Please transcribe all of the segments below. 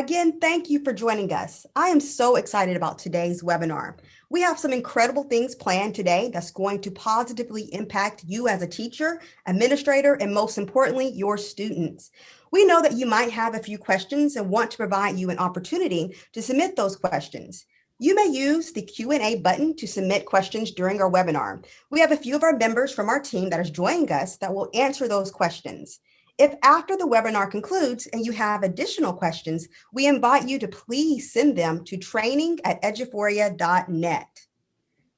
Again, thank you for joining us. I am so excited about today's webinar. We have some incredible things planned today that's going to positively impact you as a teacher, administrator, and most importantly, your students. We know that you might have a few questions and want to provide you an opportunity to submit those questions. You may use the Q&A button to submit questions during our webinar. We have a few of our members from our team that is joining us that will answer those questions. If after the webinar concludes and you have additional questions, we invite you to please send them to training@eduphoria.net.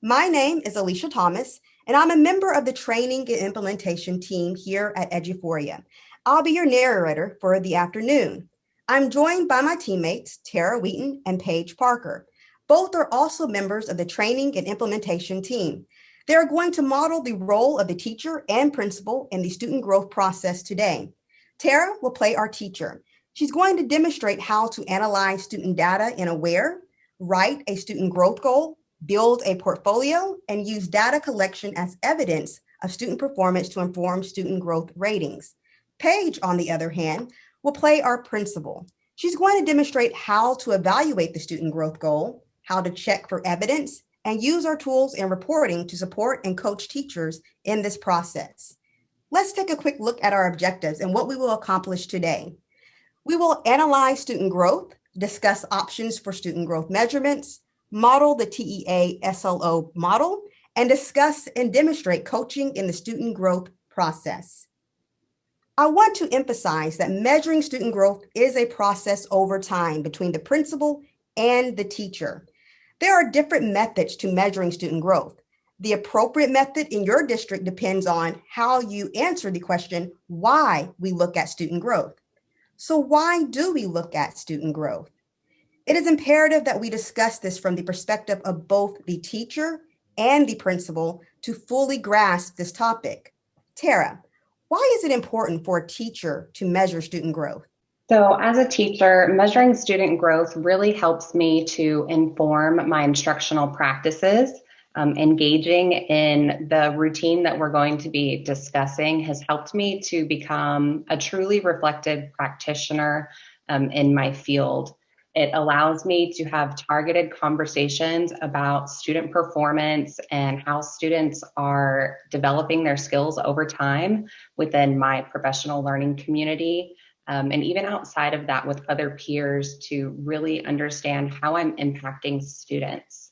My name is Alicia Thomas, and I'm a member of the training and implementation team here at Eduphoria. I'll be your narrator for the afternoon. I'm joined by my teammates, Tara Wheaton and Paige Parker. Both are also members of the training and implementation team. They are going to model the role of the teacher and principal in the student growth process today. Tara will play our teacher. She's going to demonstrate how to analyze student data in Aware, write a student growth goal, build a portfolio, and use data collection as evidence of student performance to inform student growth ratings. Paige, on the other hand, will play our principal. She's going to demonstrate how to evaluate the student growth goal, how to check for evidence, and use our tools and reporting to support and coach teachers in this process. Let's take a quick look at our objectives and what we will accomplish today. We will analyze student growth, discuss options for student growth measurements, model the TEA SLO model, and discuss and demonstrate coaching in the student growth process. I want to emphasize that measuring student growth is a process over time between the principal and the teacher. There are different methods to measuring student growth. The appropriate method in your district depends on how you answer the question, why we look at student growth. So why do we look at student growth? It is imperative that we discuss this from the perspective of both the teacher and the principal to fully grasp this topic. Tara, why is it important for a teacher to measure student growth? So as a teacher, measuring student growth really helps me to inform my instructional practices. Engaging in the routine that we're going to be discussing has helped me to become a truly reflective practitioner in my field. It allows me to have targeted conversations about student performance and how students are developing their skills over time within my professional learning community. And even outside of that with other peers to really understand how I'm impacting students.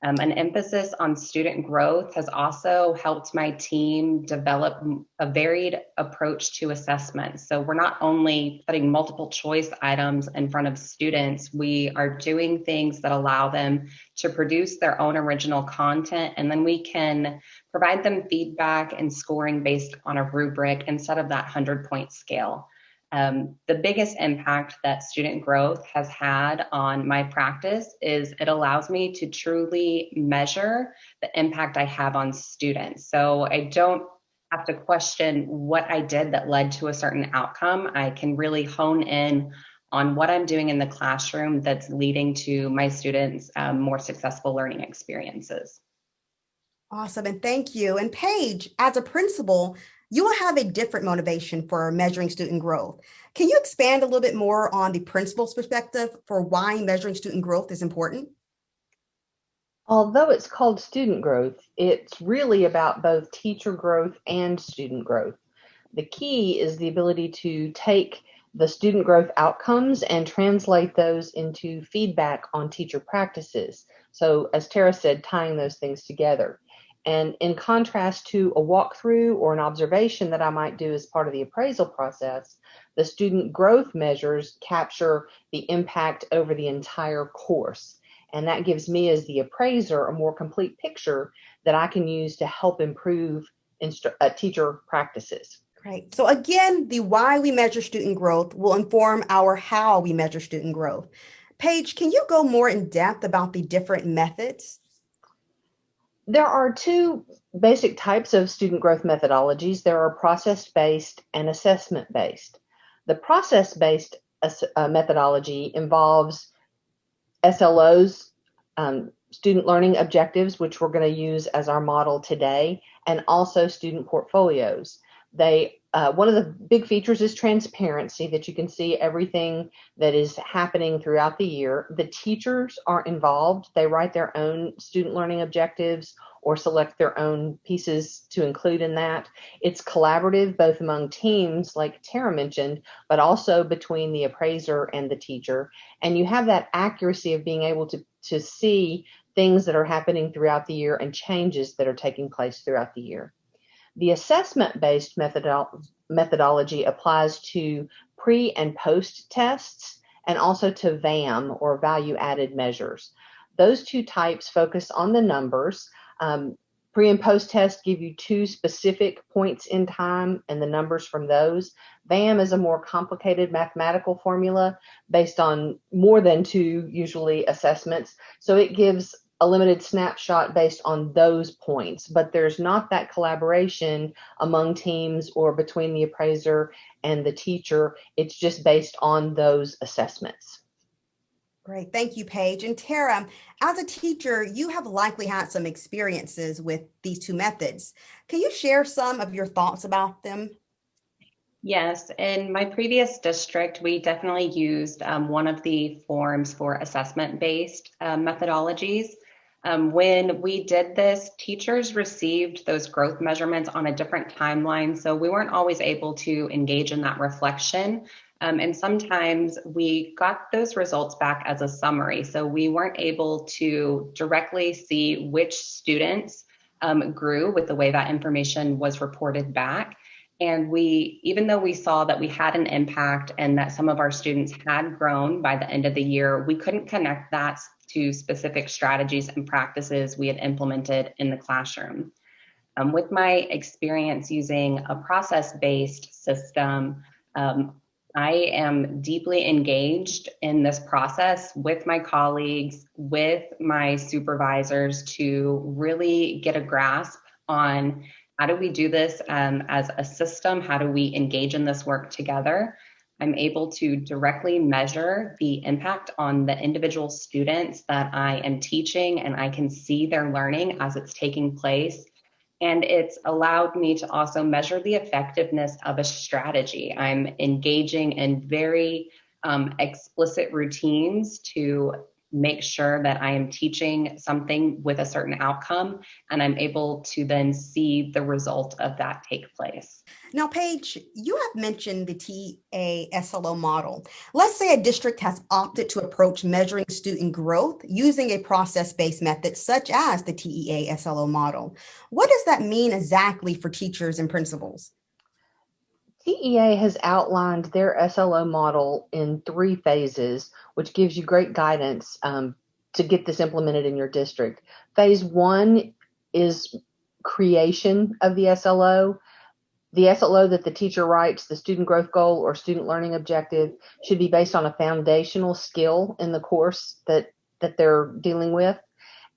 An emphasis on student growth has also helped my team develop a varied approach to assessment. So we're not only putting multiple choice items in front of students, we are doing things that allow them to produce their own original content, and then we can provide them feedback and scoring based on a rubric instead of that 100-point scale. The biggest impact that student growth has had on my practice is it allows me to truly measure the impact I have on students. So I don't have to question what I did that led to a certain outcome. I can really hone in on what I'm doing in the classroom that's leading to my students' more successful learning experiences. Awesome, and thank you. And Paige, as a principal, you will have a different motivation for measuring student growth. Can you expand a little bit more on the principal's perspective for why measuring student growth is important? Although it's called student growth, it's really about both teacher growth and student growth. The key is the ability to take the student growth outcomes and translate those into feedback on teacher practices. So as Tara said, tying those things together. And in contrast to a walkthrough or an observation that I might do as part of the appraisal process, the student growth measures capture the impact over the entire course. And that gives me as the appraiser a more complete picture that I can use to help improve teacher practices. Great. So again, the why we measure student growth will inform our how we measure student growth. Paige, can you go more in depth about the different methods? There are two basic types of student growth methodologies. There are process-based and assessment-based. The process-based methodology involves SLOs, student learning objectives, which we're going to use as our model today, and also student portfolios. One of the big features is transparency, that you can see everything that is happening throughout the year. The teachers are involved. They write their own student learning objectives or select their own pieces to include in that. It's collaborative, both among teams, like Tara mentioned, but also between the appraiser and the teacher. And you have that accuracy of being able to see things that are happening throughout the year and changes that are taking place throughout the year. The assessment-based methodology applies to pre and post tests and also to VAM, or value-added measures. Those two types focus on the numbers. Pre and post tests give you two specific points in time and the numbers from those. VAM is a more complicated mathematical formula based on more than two, usually, assessments. So it gives a limited snapshot based on those points, but there's not that collaboration among teams or between the appraiser and the teacher. It's just based on those assessments. Great. Thank you, Paige. And Tara, as a teacher, you have likely had some experiences with these two methods. Can you share some of your thoughts about them? Yes, in my previous district, we definitely used one of the forms for assessment-based methodologies. When we did this, teachers received those growth measurements on a different timeline, so we weren't always able to engage in that reflection. And sometimes we got those results back as a summary, so we weren't able to directly see which students grew with the way that information was reported back. And even though we saw that we had an impact and that some of our students had grown by the end of the year, we couldn't connect that to specific strategies and practices we had implemented in the classroom. With my experience using a process-based system, I am deeply engaged in this process with my colleagues, with my supervisors, to really get a grasp on how do we do this as a system? How do we engage in this work together? I'm able to directly measure the impact on the individual students that I am teaching, and I can see their learning as it's taking place. And it's allowed me to also measure the effectiveness of a strategy. I'm engaging in very explicit routines to make sure that I am teaching something with a certain outcome, and I'm able to then see the result of that take place. Now, Paige, you have mentioned the TEA SLO model. Let's say a district has opted to approach measuring student growth using a process-based method such as the TEA SLO model. What does that mean exactly for teachers and principals? TEA has outlined their SLO model in 3 phases, which gives you great guidance to get this implemented in your district. Phase 1 is creation of the SLO. The SLO that the teacher writes, the student growth goal or student learning objective, should be based on a foundational skill in the course that they're dealing with.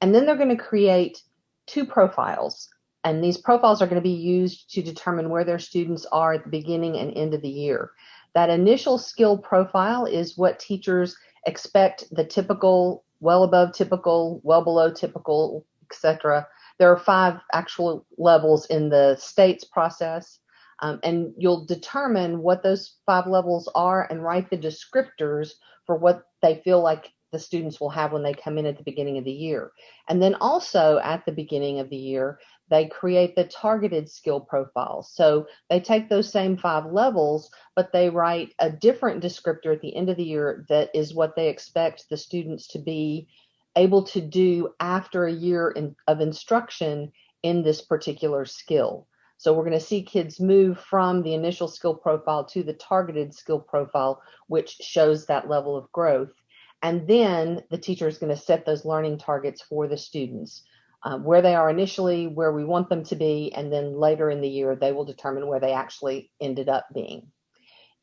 And then they're going to create 2 profiles. And these profiles are going to be used to determine where their students are at the beginning and end of the year. That initial skill profile is what teachers expect the typical, well above typical, well below typical, etc. There are 5 actual levels in the state's process. And you'll determine what those 5 levels are and write the descriptors for what they feel like the students will have when they come in at the beginning of the year. And then also at the beginning of the year, they create the targeted skill profiles. So they take those same 5 levels, but they write a different descriptor at the end of the year that is what they expect the students to be able to do after a year of instruction in this particular skill. So we're going to see kids move from the initial skill profile to the targeted skill profile, which shows that level of growth. And then the teacher is going to set those learning targets for the students, where they are initially, where we want them to be, and then later in the year, they will determine where they actually ended up being.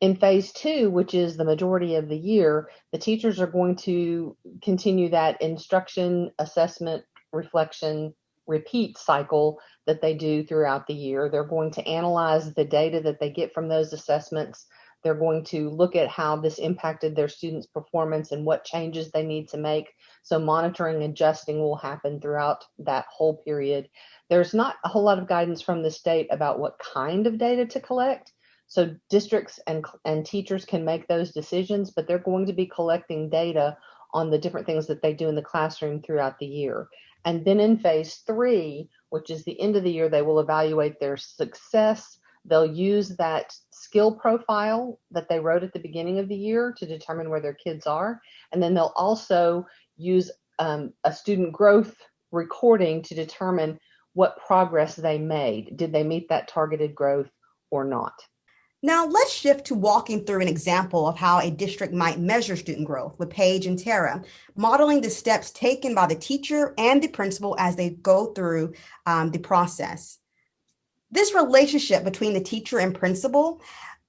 In phase 2, which is the majority of the year, the teachers are going to continue that instruction, assessment, reflection, repeat cycle that they do throughout the year. They're going to analyze the data that they get from those assessments, They're going to look at how this impacted their students' performance and what changes they need to make. So monitoring and adjusting will happen throughout that whole period. There's not a whole lot of guidance from the state about what kind of data to collect. So districts and teachers can make those decisions, but they're going to be collecting data on the different things that they do in the classroom throughout the year. And then in phase 3, which is the end of the year, they will evaluate their success. They'll use that skill profile that they wrote at the beginning of the year to determine where their kids are. And then they'll also use a student growth recording to determine what progress they made. Did they meet that targeted growth or not? Now let's shift to walking through an example of how a district might measure student growth with Paige and Tara, modeling the steps taken by the teacher and the principal as they go through the process. This relationship between the teacher and principal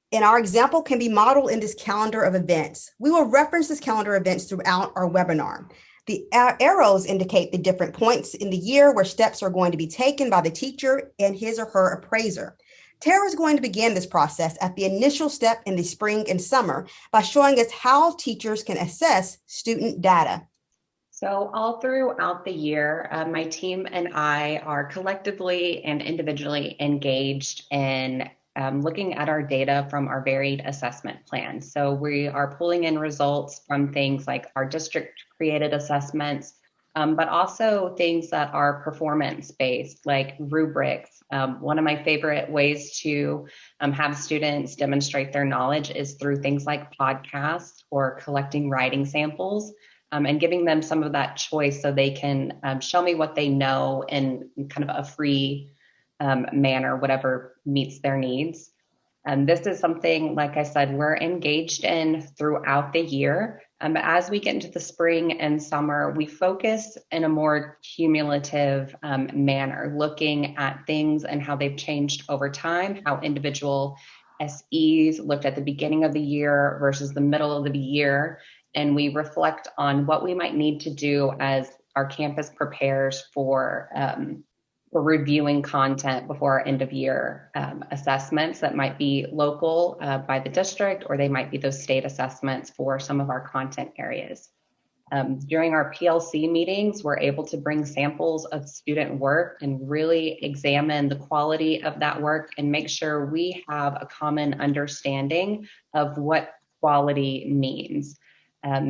in our example can be modeled in this calendar of events. We will reference this calendar of events throughout our webinar. The arrows indicate the different points in the year where steps are going to be taken by the teacher and his or her appraiser. Tara is going to begin this process at the initial step in the spring and summer by showing us how teachers can assess student data. So all throughout the year, my team and I are collectively and individually engaged in looking at our data from our varied assessment plans. So we are pulling in results from things like our district created assessments, but also things that are performance-based, like rubrics. One of my favorite ways to have students demonstrate their knowledge is through things like podcasts or collecting writing samples. And giving them some of that choice so they can show me what they know in kind of a free manner, whatever meets their needs. And this is something, like I said, we're engaged in throughout the year. As we get into the spring and summer, we focus in a more cumulative manner, looking at things and how they've changed over time, how individual SEs looked at the beginning of the year versus the middle of the year. And we reflect on what we might need to do as our campus prepares for reviewing content before our end of year assessments that might be local by the district, or they might be those state assessments for some of our content areas. During our PLC meetings, we're able to bring samples of student work and really examine the quality of that work and make sure we have a common understanding of what quality means.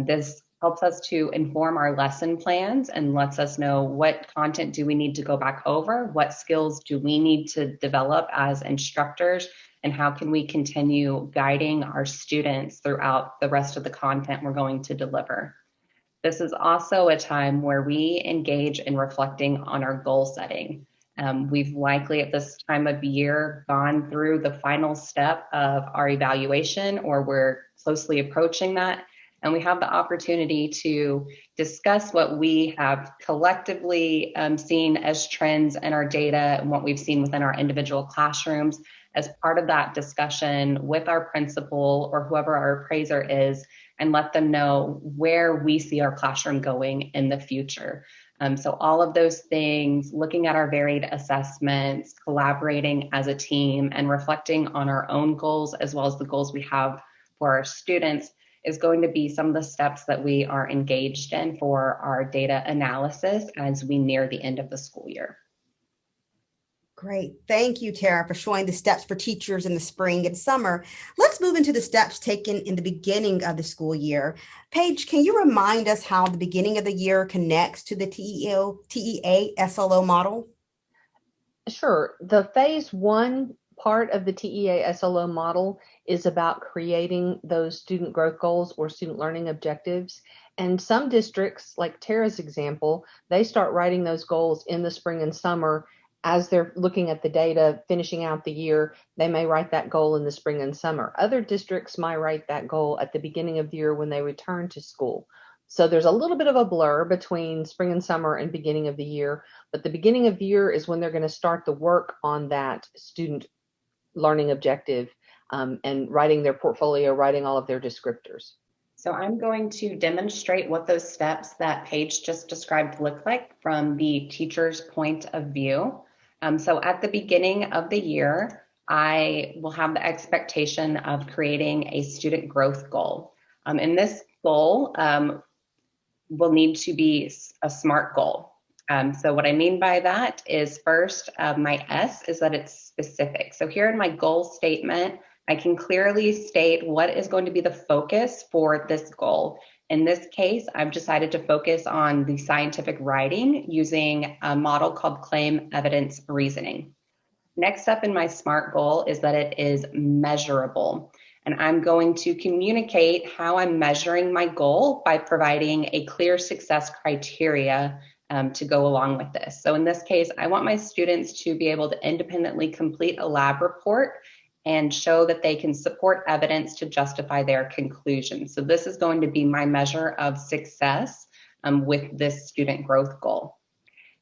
This helps us to inform our lesson plans and lets us know what content do we need to go back over, what skills do we need to develop as instructors, and how can we continue guiding our students throughout the rest of the content we're going to deliver. This is also a time where we engage in reflecting on our goal setting. We've likely at this time of year gone through the final step of our evaluation, or we're closely approaching that. And we have the opportunity to discuss what we have collectively seen as trends in our data and what we've seen within our individual classrooms as part of that discussion with our principal or whoever our appraiser is, and let them know where we see our classroom going in the future. So all of those things, looking at our varied assessments, collaborating as a team, and reflecting on our own goals as well as the goals we have for our students is going to be some of the steps that we are engaged in for our data analysis as we near the end of the school year. Great. Thank you, Tara, for showing the steps for teachers in the spring and summer. Let's move into the steps taken in the beginning of the school year. Paige, can you remind us how the beginning of the year connects to the TEA SLO model? Sure. The phase 1 part of the TEA SLO model is about creating those student growth goals or student learning objectives. And some districts, like Tara's example, they start writing those goals in the spring and summer. As they're looking at the data, finishing out the year, they may write that goal in the spring and summer. Other districts might write that goal at the beginning of the year when they return to school. So there's a little bit of a blur between spring and summer and beginning of the year, but the beginning of the year is when they're going to start the work on that student learning objective and writing their portfolio, writing all of their descriptors. So I'm going to demonstrate what those steps that Paige just described look like from the teacher's point of view. So at the beginning of the year, I will have the expectation of creating a student growth goal. And this goal will need to be a SMART goal. So what I mean by that is first, my S is that it's specific. So here in my goal statement, I can clearly state what is going to be the focus for this goal. In this case, I've decided to focus on the scientific writing using a model called claim evidence reasoning. Next up in my SMART goal is that it is measurable. And I'm going to communicate how I'm measuring my goal by providing a clear success criteria to go along with this. So in this case, I want my students to be able to independently complete a lab report and show that they can support evidence to justify their conclusions. So this is going to be my measure of success with this student growth goal.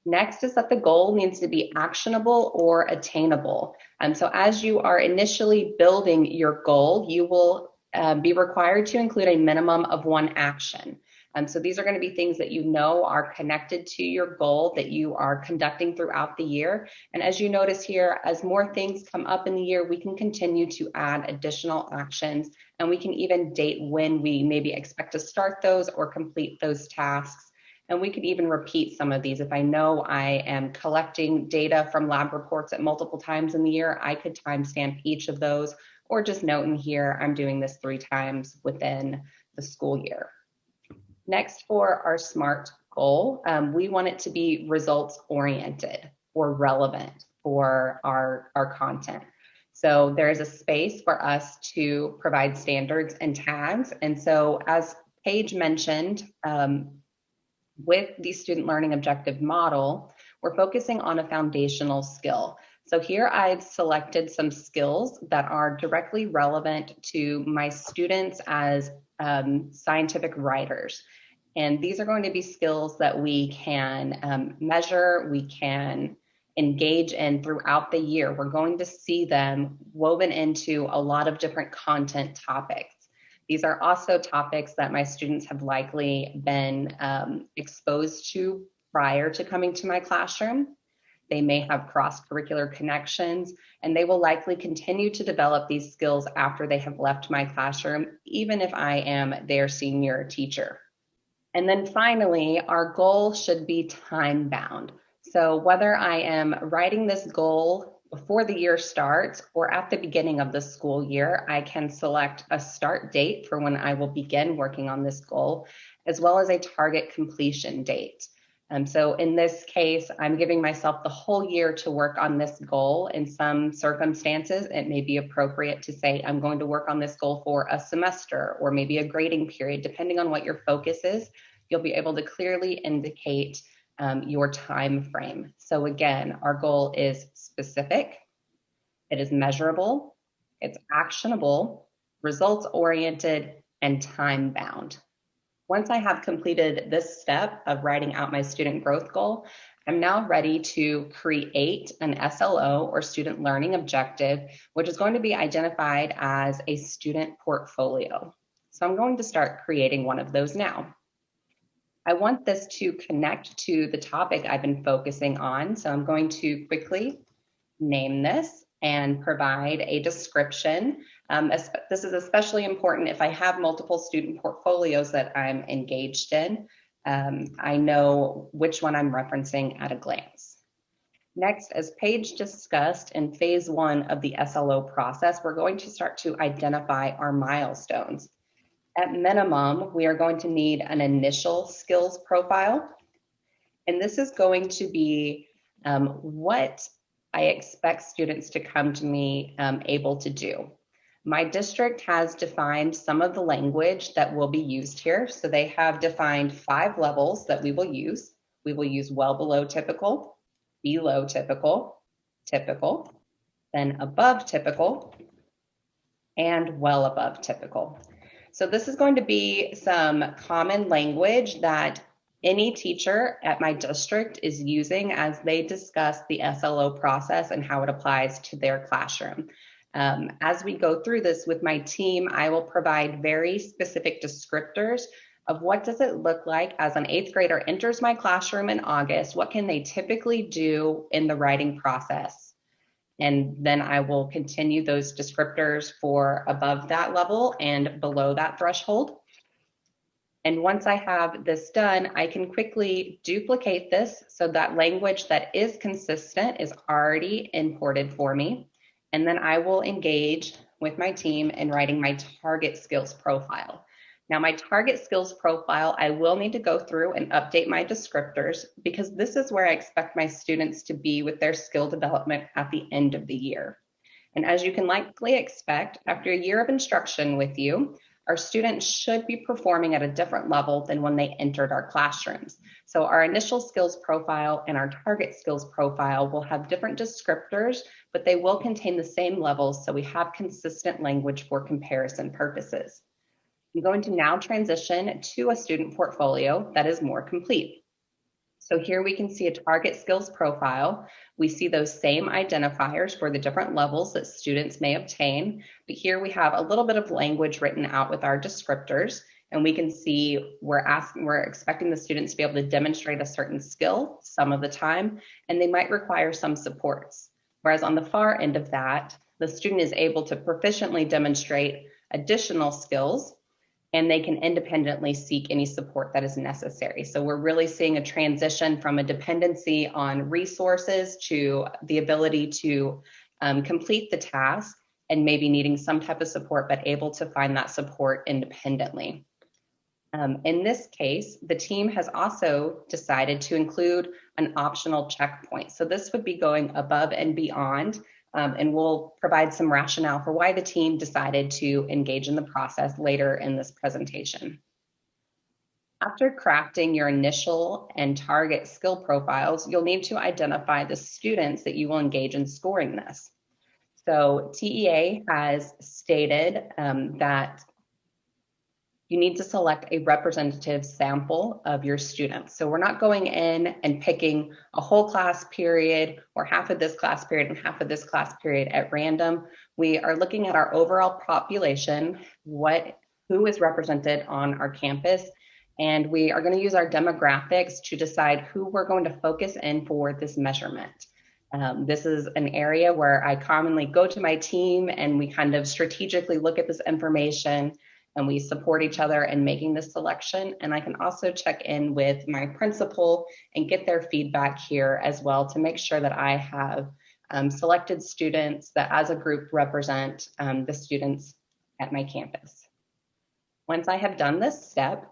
Next is that the goal needs to be actionable or attainable. So as you are initially building your goal, you will be required to include a minimum of one action. So these are going to be things that you know are connected to your goal that you are conducting throughout the year. And as you notice here, as more things come up in the year, we can continue to add additional actions, and we can even date when we maybe expect to start those or complete those tasks. And we could even repeat some of these. If I know I am collecting data from lab reports at multiple times in the year, I could timestamp each of those, or just note in here, I'm doing this 3 times within the school year. Next, for our SMART goal, we want it to be results oriented or relevant for our content. So there is a space for us to provide standards and tags. And so as Paige mentioned, with the student learning objective model, we're focusing on a foundational skill. So here I've selected some skills that are directly relevant to my students as scientific writers. And these are going to be skills that we can measure, we can engage in throughout the year. We're going to see them woven into a lot of different content topics. These are also topics that my students have likely been exposed to prior to coming to my classroom. They may have cross-curricular connections, and they will likely continue to develop these skills after they have left my classroom, even if I am their senior teacher. And then finally, our goal should be time-bound. So whether I am writing this goal before the year starts or at the beginning of the school year, I can select a start date for when I will begin working on this goal, as well as a target completion date. So in this case, I'm giving myself the whole year to work on this goal. In some circumstances, it may be appropriate to say, I'm going to work on this goal for a semester or maybe a grading period, depending on what your focus is. You'll be able to clearly indicate your time frame. So again, our goal is specific, it is measurable, it's actionable, results oriented, and time bound. Once I have completed this step of writing out my student growth goal, I'm now ready to create an SLO or student learning objective, which is going to be identified as a student portfolio. So I'm going to start creating one of those now. I want this to connect to the topic I've been focusing on. So I'm going to quickly name this and provide a description. This is especially important if I have multiple student portfolios that I'm engaged in. I know which one I'm referencing at a glance. Next, as Paige discussed in phase 1 of the SLO process, we're going to start to identify our milestones. At minimum, we are going to need an initial skills profile. And this is going to be what I expect students to come to me able to do. My district has defined some of the language that will be used here. So they have defined 5 levels that we will use. We will use well below typical, below typical, typical, then above typical, and well above typical. So this is going to be some common language that any teacher at my district is using as they discuss the SLO process and how it applies to their classroom. As we go through this with my team, I will provide very specific descriptors of what does it look like as an 8th grader enters my classroom in August, what can they typically do in the writing process. And then I will continue those descriptors for above that level and below that threshold. And once I have this done, I can quickly duplicate this so that language that is consistent is already imported for me. And then I will engage with my team in writing my target skills profile. Now, my target skills profile, I will need to go through and update my descriptors because this is where I expect my students to be with their skill development at the end of the year. And as you can likely expect, after a year of instruction with you, our students should be performing at a different level than when they entered our classrooms. So our initial skills profile and our target skills profile will have different descriptors, but they will contain the same levels, so we have consistent language for comparison purposes. I'm going to now transition to a student portfolio that is more complete. So here we can see a target skills profile. We see those same identifiers for the different levels that students may obtain, but here we have a little bit of language written out with our descriptors, and we can see we're expecting the students to be able to demonstrate a certain skill some of the time, and they might require some supports. Whereas on the far end of that, the student is able to proficiently demonstrate additional skills, and they can independently seek any support that is necessary. So we're really seeing a transition from a dependency on resources to the ability to complete the task and maybe needing some type of support, but able to find that support independently. In this case, the team has also decided to include an optional checkpoint. So this would be going above and beyond, and we'll provide some rationale for why the team decided to engage in the process later in this presentation. After crafting your initial and target skill profiles, you'll need to identify the students that you will engage in scoring this. So TEA has stated that you need to select a representative sample of your students. So we're not going in and picking a whole class period or half of this class period and half of this class period at random. We are looking at our overall population, who is represented on our campus, and we are going to use our demographics to decide who we're going to focus in for this measurement. This is an area where I commonly go to my team and we kind of strategically look at this information and we support each other in making this selection. And I can also check in with my principal and get their feedback here as well to make sure that I have selected students that as a group represent the students at my campus. Once I have done this step,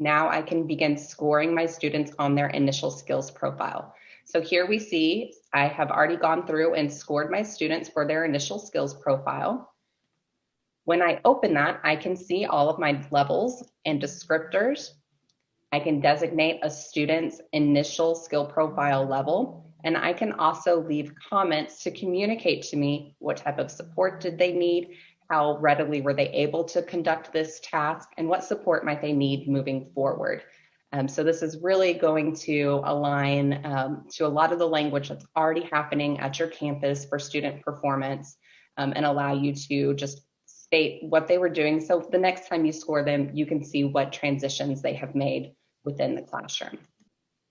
now I can begin scoring my students on their initial skills profile. So here we see I have already gone through and scored my students for their initial skills profile. When I open that, I can see all of my levels and descriptors. I can designate a student's initial skill profile level, and I can also leave comments to communicate to me what type of support did they need, how readily were they able to conduct this task, and what support might they need moving forward. So this is really going to align to a lot of the language that's already happening at your campus for student performance and allow you to just state what they were doing. So the next time you score them, you can see what transitions they have made within the classroom.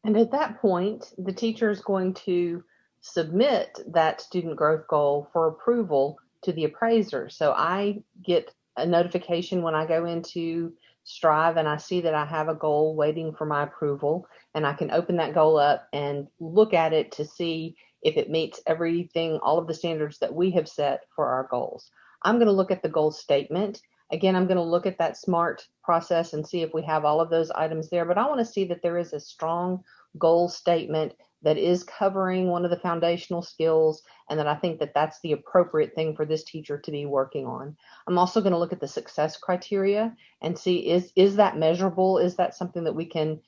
And at that point, the teacher is going to submit that student growth goal for approval to the appraiser. So I get a notification when I go into Strive and I see that I have a goal waiting for my approval, and I can open that goal up and look at it to see if it meets everything, all of the standards that we have set for our goals. I'm going to look at the goal statement. Again, I'm going to look at that SMART process and see if we have all of those items there, but I want to see that there is a strong goal statement that is covering one of the foundational skills, and that I think that that's the appropriate thing for this teacher to be working on. I'm also going to look at the success criteria and see, is that measurable? Is that something that we can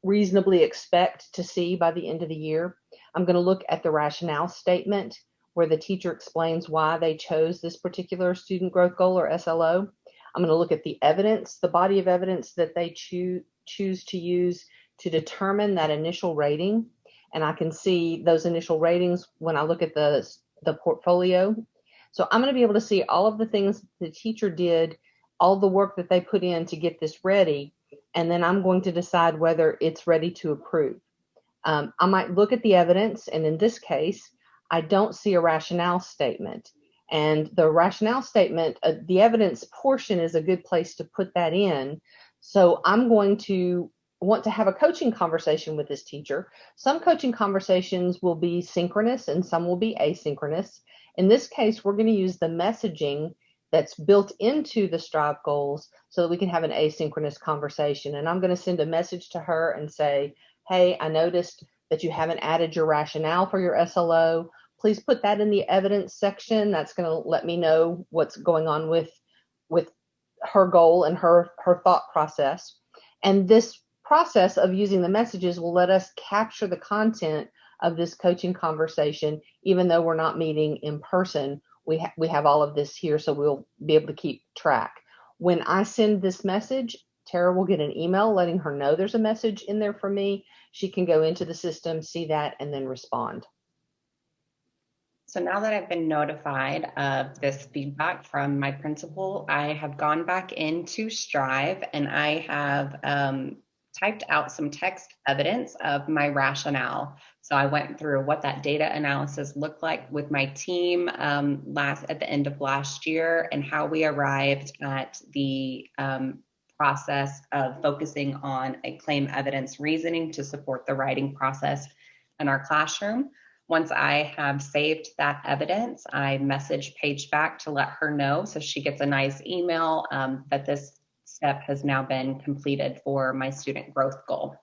reasonably expect to see by the end of the year? I'm going to look at the rationale statement where the teacher explains why they chose this particular student growth goal or SLO. I'm going to look at the evidence, the body of evidence that they choose to use to determine that initial rating. And I can see those initial ratings when I look at the portfolio. So I'm going to be able to see all of the things the teacher did, all the work that they put in to get this ready. And then I'm going to decide whether it's ready to approve. I might look at the evidence, and in this case, I don't see a rationale statement. And the rationale statement, the evidence portion is a good place to put that in. So I'm going to want to have a coaching conversation with this teacher. Some coaching conversations will be synchronous and some will be asynchronous. In this case, we're going to use the messaging that's built into the Strive goals so that we can have an asynchronous conversation. And I'm going to send a message to her and say, hey, I noticed that you haven't added your rationale for your SLO. Please put that in the evidence section. That's going to let me know what's going on with her goal and her thought process. And this process of using the messages will let us capture the content of this coaching conversation, even though we're not meeting in person. We have all of this here, so we'll be able to keep track. When I send this message, Tara will get an email letting her know there's a message in there for me. She can go into the system, see that, and then respond. So now that I've been notified of this feedback from my principal, I have gone back into Strive and I have typed out some text evidence of my rationale. So I went through what that data analysis looked like with my team at the end of last year and how we arrived at the process of focusing on a claim evidence reasoning to support the writing process in our classroom. Once I have saved that evidence, I message Paige back to let her know. So she gets a nice email that this step has now been completed for my student growth goal.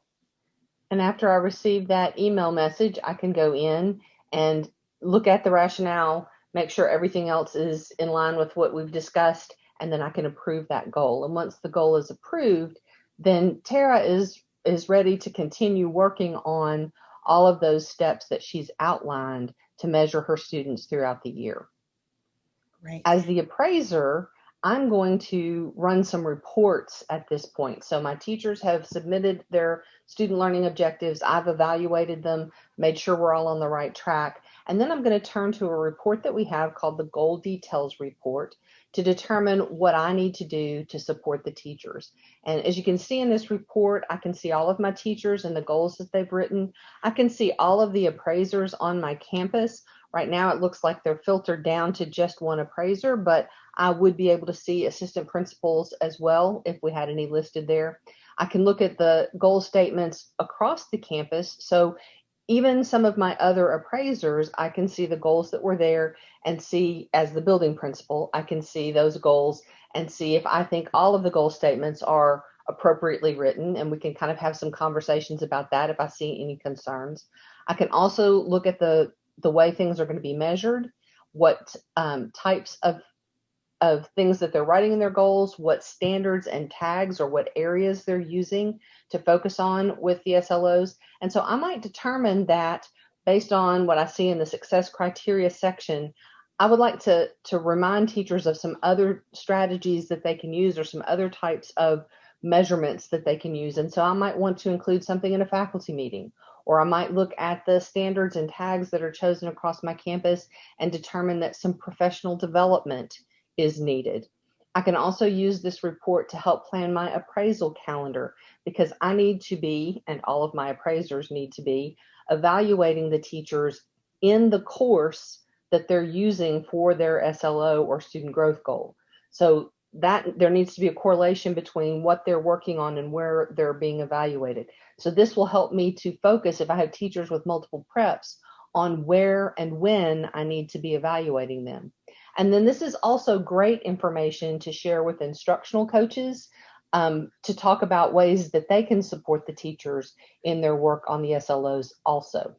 And after I receive that email message, I can go in and look at the rationale, make sure everything else is in line with what we've discussed, and then I can approve that goal. And once the goal is approved, then Tara is ready to continue working on all of those steps that she's outlined to measure her students throughout the year. Right. As the appraiser, I'm going to run some reports at this point. So my teachers have submitted their student learning objectives. I've evaluated them, made sure we're all on the right track. And then I'm going to turn to a report that we have called the Goal Details Report to determine what I need to do to support the teachers. And as you can see in this report, I can see all of my teachers and the goals that they've written. I can see all of the appraisers on my campus. Right now, it looks like they're filtered down to just one appraiser, but I would be able to see assistant principals as well if we had any listed there. I can look at the goal statements across the campus. So even some of my other appraisers, I can see the goals that were there and see, as the building principal, I can see those goals and see if I think all of the goal statements are appropriately written, and we can kind of have some conversations about that if I see any concerns. I can also look at the way things are going to be measured, what types of things that they're writing in their goals, what standards and tags or what areas they're using to focus on with the SLOs. And so I might determine that based on what I see in the success criteria section, I would like to remind teachers of some other strategies that they can use or some other types of measurements that they can use. And so I might want to include something in a faculty meeting, or I might look at the standards and tags that are chosen across my campus and determine that some professional development is needed. I can also use this report to help plan my appraisal calendar, because I need to be, and all of my appraisers need to be, evaluating the teachers in the course that they're using for their SLO or student growth goal. So that there needs to be a correlation between what they're working on and where they're being evaluated. So this will help me to focus, if I have teachers with multiple preps, on where and when I need to be evaluating them. And then this is also great information to share with instructional coaches to talk about ways that they can support the teachers in their work on the SLOs also.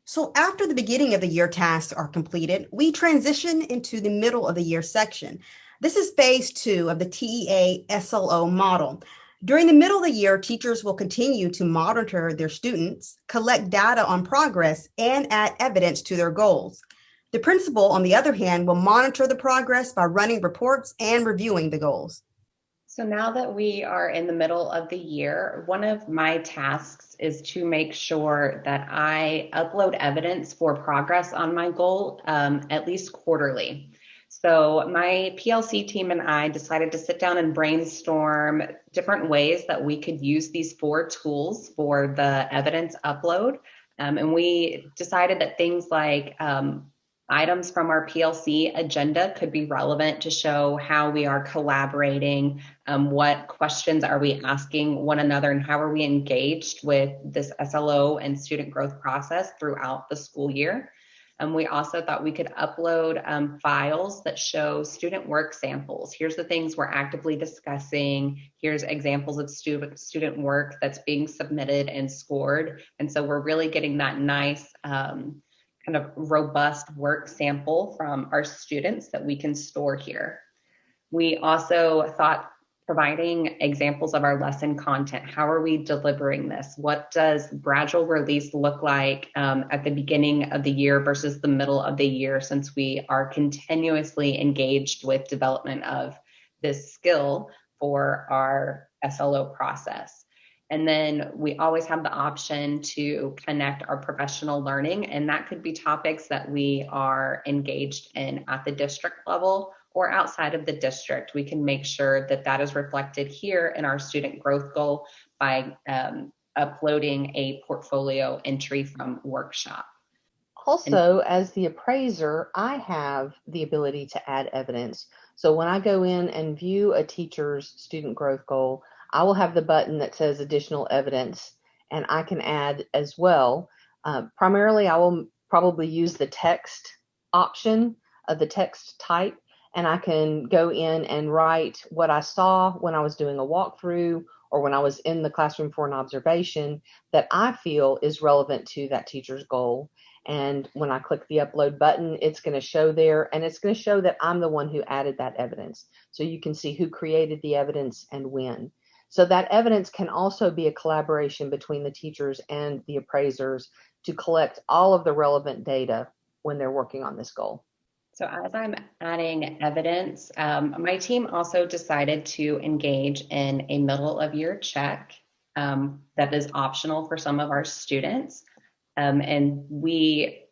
So after the beginning of the year tasks are completed, we transition into the middle of the year section. This is phase 2 of the TEA SLO model. During the middle of the year, teachers will continue to monitor their students, collect data on progress, and add evidence to their goals. The principal, on the other hand, will monitor the progress by running reports and reviewing the goals. So now that we are in the middle of the year, one of my tasks is to make sure that I upload evidence for progress on my goal at least quarterly. So my PLC team and I decided to sit down and brainstorm different ways that we could use these 4 tools for the evidence upload. And we decided that things like items from our PLC agenda could be relevant to show how we are collaborating, what questions are we asking one another, and how are we engaged with this SLO and student growth process throughout the school year. We also thought we could upload files that show student work samples. Here's the things we're actively discussing. Here's examples of student work that's being submitted and scored. And so we're really getting that nice kind of robust work sample from our students that we can store here. We also thought providing examples of our lesson content. How are we delivering this? What does gradual release look like at the beginning of the year versus the middle of the year, since we are continuously engaged with development of this skill for our SLO process. And then we always have the option to connect our professional learning, and that could be topics that we are engaged in at the district level or outside of the district. We can make sure that that is reflected here in our student growth goal by uploading a portfolio entry from workshop. Also, as the appraiser, I have the ability to add evidence. So when I go in and view a teacher's student growth goal, I will have the button that says additional evidence, and I can add as well. Primarily, I will probably use the text option of the text type, and I can go in and write what I saw when I was doing a walkthrough or when I was in the classroom for an observation that I feel is relevant to that teacher's goal. And when I click the upload button, it's going to show there, and it's going to show that I'm the one who added that evidence. So you can see who created the evidence and when. So that evidence can also be a collaboration between the teachers and the appraisers to collect all of the relevant data when they're working on this goal. So as I'm adding evidence, my team also decided to engage in a middle of year check that is optional for some of our students. And we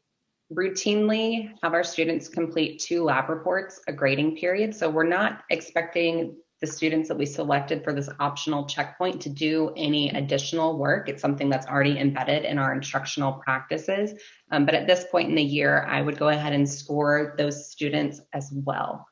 routinely have our students complete 2 lab reports a grading period. So we're not expecting the students that we selected for this optional checkpoint to do any additional work. It's something that's already embedded in our instructional practices. But at this point in the year, I would go ahead and score those students as well.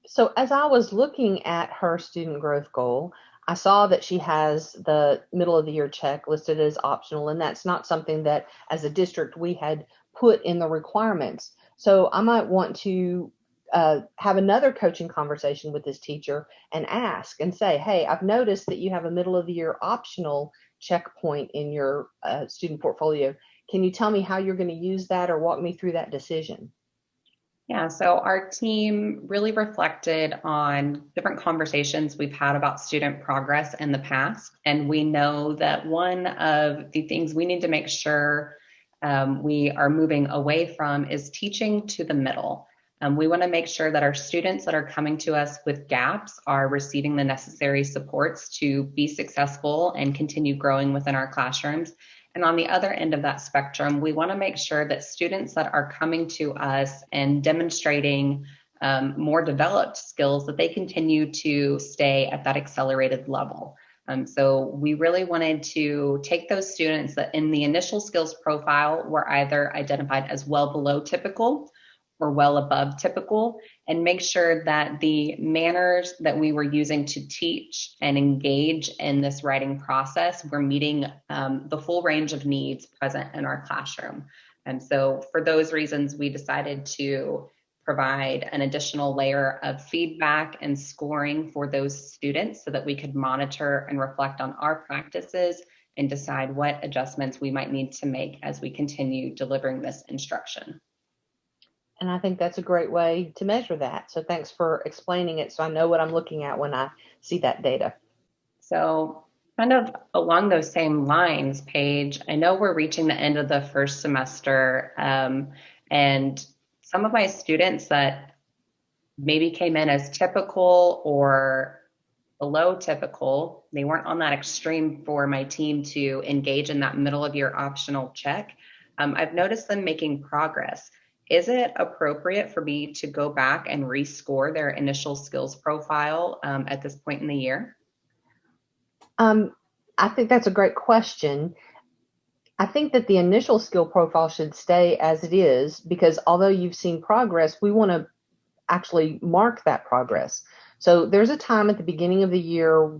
So as I was looking at her student growth goal, I saw that she has the middle of the year check listed as optional, and that's not something that as a district we had put in the requirements. So I might want to have another coaching conversation with this teacher and ask and say, hey, I've noticed that you have a middle of the year optional checkpoint in your student portfolio. Can you tell me how you're going to use that or walk me through that decision? Yeah, so our team really reflected on different conversations we've had about student progress in the past. And we know that one of the things we need to make sure we are moving away from is teaching to the middle. We want to make sure that our students that are coming to us with gaps are receiving the necessary supports to be successful and continue growing within our classrooms. And on the other end of that spectrum, we want to make sure that students that are coming to us and demonstrating more developed skills, that they continue to stay at that accelerated level. So we really wanted to take those students that in the initial skills profile were either identified as well below typical or well above typical, and make sure that the manners that we were using to teach and engage in this writing process were meeting the full range of needs present in our classroom. And so for those reasons, we decided to provide an additional layer of feedback and scoring for those students so that we could monitor and reflect on our practices and decide what adjustments we might need to make as we continue delivering this instruction. And I think that's a great way to measure that. So thanks for explaining it so I know what I'm looking at when I see that data. So kind of along those same lines, Paige, I know we're reaching the end of the first semester, and some of my students that maybe came in as typical or below typical, they weren't on that extreme for my team to engage in that middle of year optional check. I've noticed them making progress. Is it appropriate for me to go back and rescore their initial skills profile at this point in the year? I think that's a great question. I think that the initial skill profile should stay as it is, because although you've seen progress, we want to actually mark that progress. So there's a time at the beginning of the year,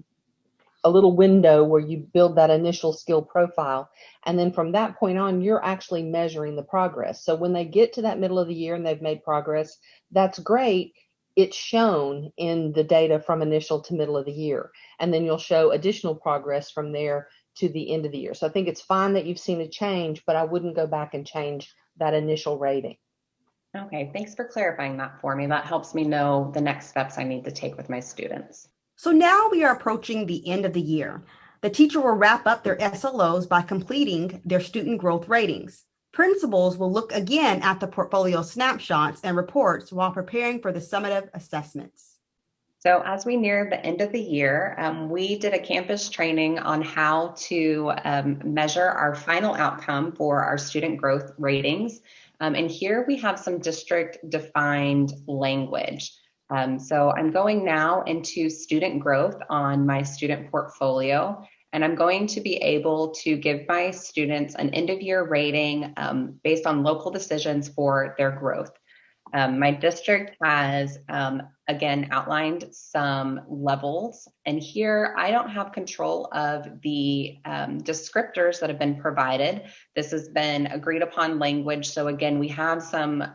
a little window where you build that initial skill profile. And then from that point on, you're actually measuring the progress. So when they get to that middle of the year and they've made progress, that's great. It's shown in the data from initial to middle of the year. And then you'll show additional progress from there to the end of the year. So I think it's fine that you've seen a change, but I wouldn't go back and change that initial rating. Okay, thanks for clarifying that for me. That helps me know the next steps I need to take with my students. So now we are approaching the end of the year. The teacher will wrap up their SLOs by completing their student growth ratings. Principals will look again at the portfolio snapshots and reports while preparing for the summative assessments. So as we near the end of the year, we did a campus training on how to measure our final outcome for our student growth ratings. And here we have some district defined language. So I'm going now into student growth on my student portfolio, and I'm going to be able to give my students an end of year rating based on local decisions for their growth. My district has, again, outlined some levels, and here I don't have control of the descriptors that have been provided. This has been agreed upon language, so again, we have some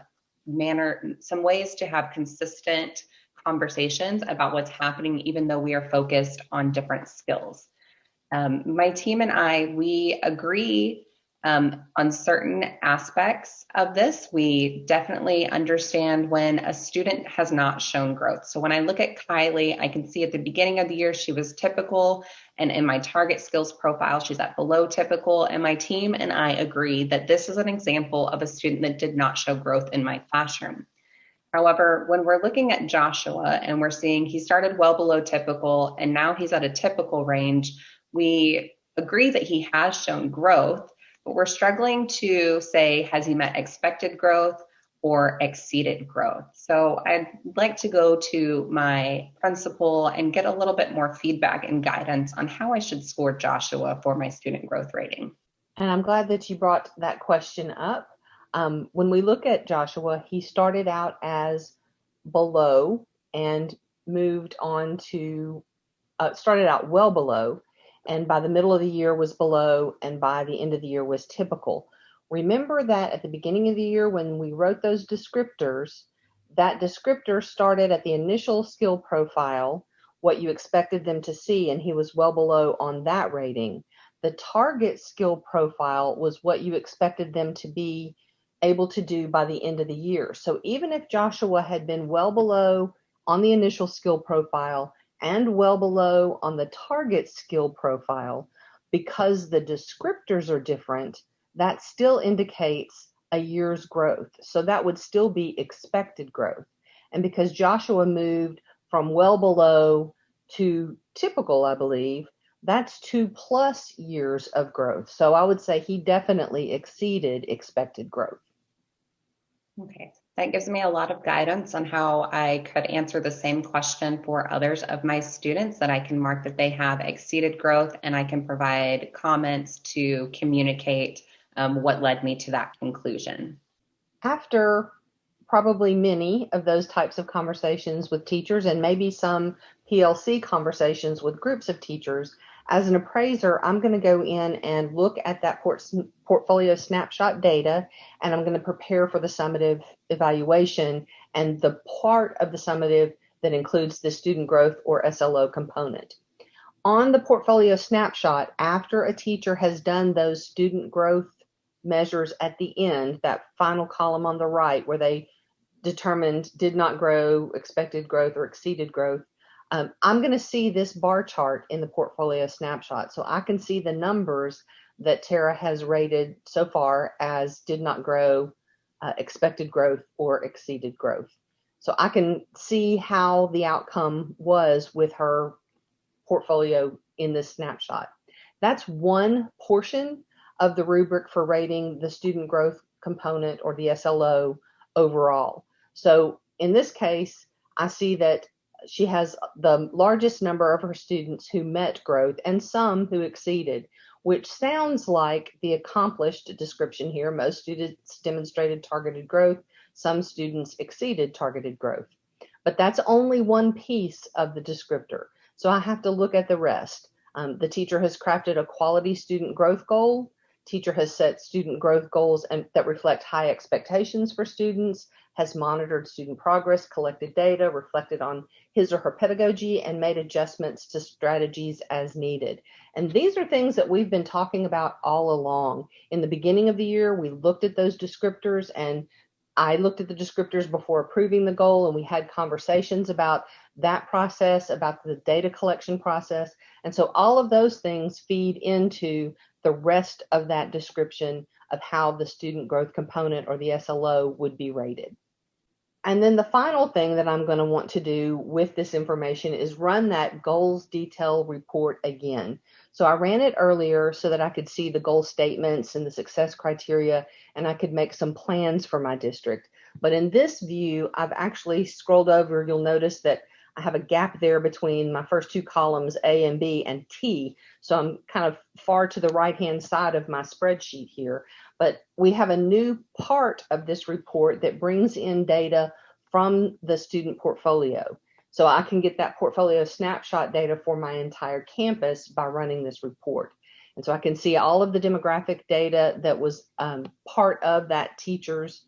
ways to have consistent conversations about what's happening, even though we are focused on different skills. My team and we agree on certain aspects of this. We definitely understand when a student has not shown growth. So when I look at Kylie, I can see at the beginning of the year, she was typical. And in my target skills profile, she's at below typical. And my team and I agree that this is an example of a student that did not show growth in my classroom. However, when we're looking at Joshua and we're seeing he started well below typical and now he's at a typical range, we agree that he has shown growth, but we're struggling to say, has he met expected growth or exceeded growth? So I'd like to go to my principal and get a little bit more feedback and guidance on how I should score Joshua for my student growth rating. And I'm glad that you brought that question up. When we look at Joshua, he started out as below and moved on to, started out well below, and by the middle of the year was below, and by the end of the year was typical. Remember that at the beginning of the year when we wrote those descriptors, that descriptor started at the initial skill profile, what you expected them to see, and he was well below on that rating. The target skill profile was what you expected them to be able to do by the end of the year. So even if Joshua had been well below on the initial skill profile and well below on the target skill profile, because the descriptors are different, that still indicates a year's growth. So that would still be expected growth. And because Joshua moved from well below to typical, I believe, that's 2+ years of growth. So I would say he definitely exceeded expected growth. Okay, that gives me a lot of guidance on how I could answer the same question for others of my students, that I can mark that they have exceeded growth, and I can provide comments to communicate what led me to that conclusion. After probably many of those types of conversations with teachers and maybe some PLC conversations with groups of teachers, as an appraiser, I'm going to go in and look at that portfolio snapshot data, and I'm going to prepare for the summative evaluation and the part of the summative that includes the student growth or SLO component. On the portfolio snapshot, after a teacher has done those student growth measures at the end, that final column on the right where they determined did not grow, expected growth, or exceeded growth, I'm going to see this bar chart in the portfolio snapshot. So I can see the numbers that Tara has rated so far as did not grow, expected growth, or exceeded growth. So I can see how the outcome was with her portfolio in this snapshot. That's one portion of the rubric for rating the student growth component or the SLO overall. So in this case, I see that she has the largest number of her students who met growth and some who exceeded. which sounds like the accomplished description here. Most students demonstrated targeted growth. Some students exceeded targeted growth. But that's only one piece of the descriptor. So I have to look at the rest. The teacher has crafted a quality student growth goal. Teacher has set student growth goals that reflect high expectations for students, has monitored student progress, collected data, reflected on his or her pedagogy, and made adjustments to strategies as needed. And these are things that we've been talking about all along. In the beginning of the year, we looked at those descriptors, and I looked at the descriptors before approving the goal, and we had conversations about that process, about the data collection process. And so all of those things feed into the rest of that description of how the student growth component, or the SLO, would be rated. And then the final thing that I'm going to want to do with this information is run that goals detail report again. So I ran it earlier so that I could see the goal statements and the success criteria, and I could make some plans for my district. But in this view, I've actually scrolled over. You'll notice that I have a gap there between my first two columns, A and B, and T. So I'm kind of far to the right-hand side of my spreadsheet here. But we have a new part of this report that brings in data from the student portfolio. So I can get that portfolio snapshot data for my entire campus by running this report. And so I can see all of the demographic data that was part of that teacher's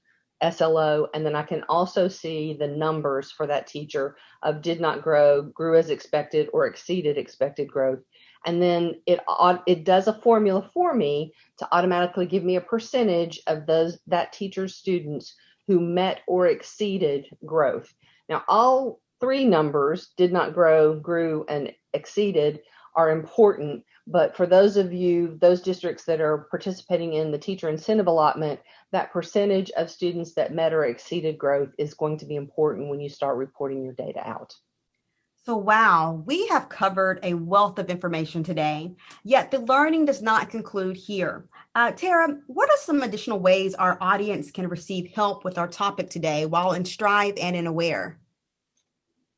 SLO, and then I can also see the numbers for that teacher of did not grow, grew as expected, or exceeded expected growth. And then it does a formula for me to automatically give me a percentage of that teacher's students who met or exceeded growth. Now, all three numbers, did not grow, grew, and exceeded, are important. But for those of you, those districts that are participating in the teacher incentive allotment, that percentage of students that met or exceeded growth is going to be important when you start reporting your data out. So, wow, we have covered a wealth of information today, yet the learning does not conclude here. Tara, what are some additional ways our audience can receive help with our topic today while in Strive and in Aware?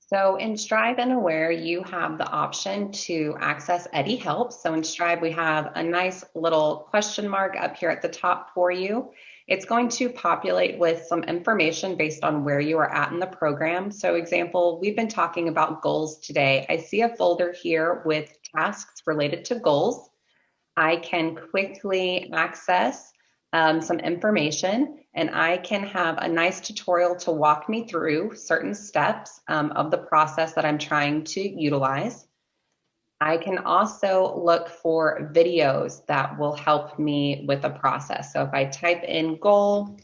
So in Strive and Aware, you have the option to access EDI Helps. So in Strive, we have a nice little question mark up here at the top for you. It's going to populate with some information based on where you are at in the program. So example, we've been talking about goals today. I see a folder here with tasks related to goals. I can quickly access some information, and I can have a nice tutorial to walk me through certain steps of the process that I'm trying to utilize. I can also look for videos that will help me with the process. So if I type in goal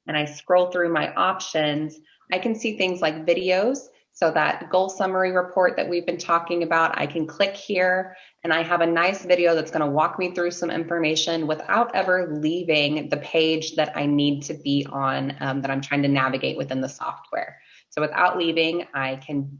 and I scroll through my options, I can see things like videos. So that goal summary report that we've been talking about, I can click here and I have a nice video that's going to walk me through some information without ever leaving the page that I need to be on, that I'm trying to navigate within the software. So without leaving, I can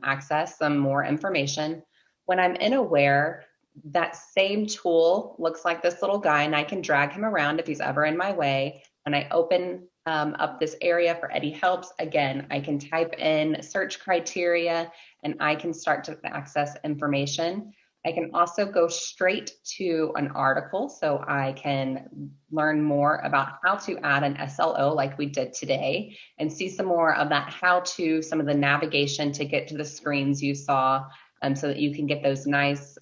access some more information. When I'm in Aware, that same tool looks like this little guy, and I can drag him around if he's ever in my way. When I open up this area for EDI Helps, again, I can type in search criteria and I can start to access information. I can also go straight to an article, so I can learn more about how to add an SLO like we did today, and see some more of that how-to, some of the navigation to get to the screens you saw, so that you can get those nice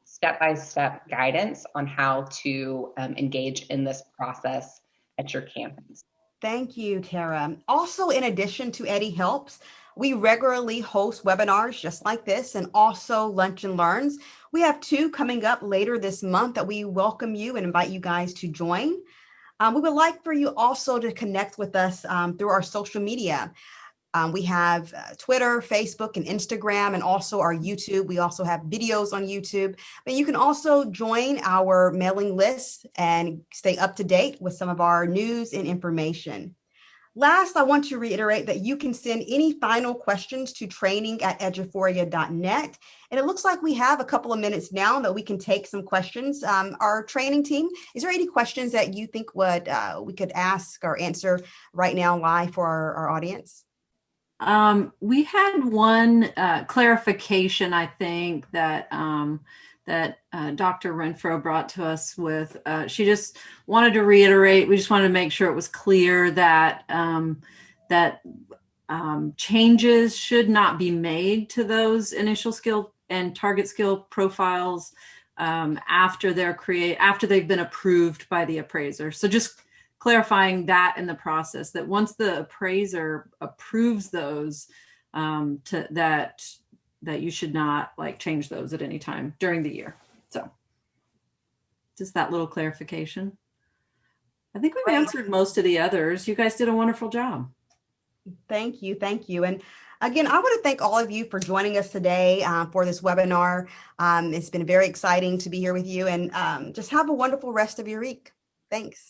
step-by-step guidance on how to engage in this process at your campus. Thank you, Tara. Also, in addition to EDI Helps, we regularly host webinars just like this, and also Lunch and Learns. We have 2 coming up later this month that we welcome you and invite you guys to join. We would like for you also to connect with us through our social media. We have Twitter, Facebook, and Instagram, and also our YouTube. We also have videos on YouTube. But you can also join our mailing list and stay up to date with some of our news and information. Last, I want to reiterate that you can send any final questions to training@eduphoria.net. And it looks like we have a couple of minutes now that we can take some questions. Our training team, is there any questions that you think we could ask or answer right now live for our audience? We had one clarification, I think, that Dr. Renfro brought to us with. She just wanted to reiterate. We just wanted to make sure it was clear that changes should not be made to those initial skill and target skill profiles after they've been approved by the appraiser. So just clarifying that in the process, that once the appraiser approves those, that you should not change those at any time during the year. So just that little clarification. I think we've answered most of the others. You guys did a wonderful job. Thank you. Thank you. And again, I want to thank all of you for joining us today for this webinar. It's been very exciting to be here with you, and just have a wonderful rest of your week. Thanks.